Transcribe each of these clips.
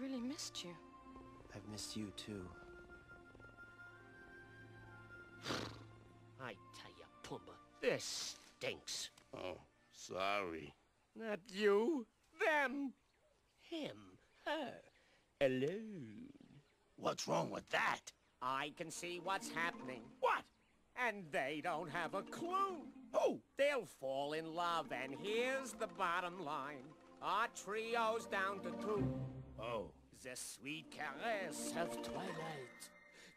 really missed you. I've missed you too. I tell you, Pumbaa, this stinks. Oh, sorry. Not you, them, him, her, alone. What's wrong with that? I can see what's happening. What? And they don't have a clue. Who? They'll fall in love, and here's the bottom line. Our trio's down to 2. Oh. The sweet caress of twilight.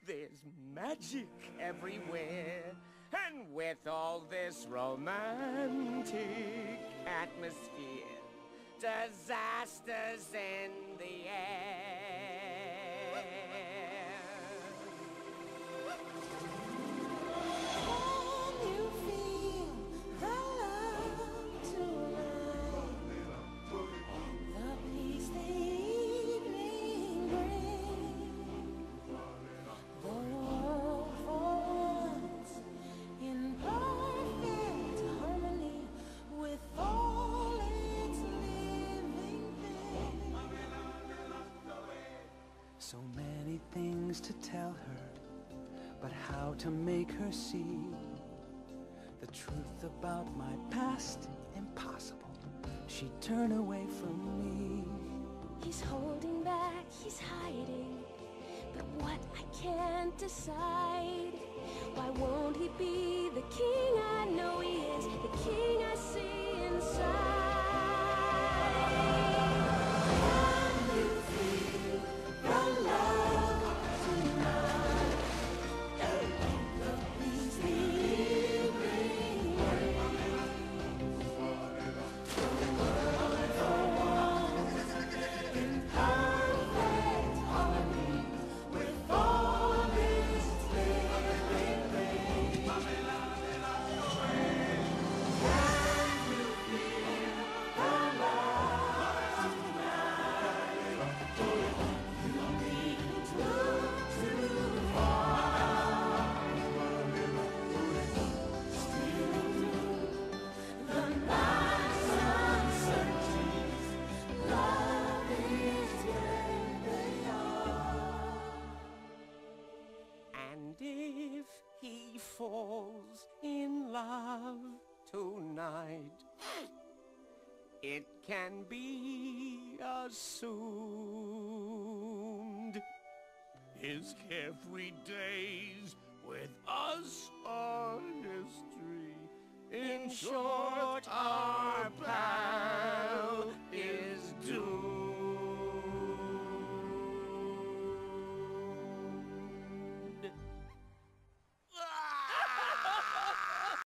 There's magic everywhere. And with all this romantic atmosphere, disasters in the air. So many things to tell her, but how to make her see the truth about my past? Impossible. She'd turn away from me. He's holding back, he's hiding, but what I can't decide. Why won't he be the king I know he is, the king I see inside? And if he falls in love tonight, it can be assumed His carefree days with us are history. in short our past.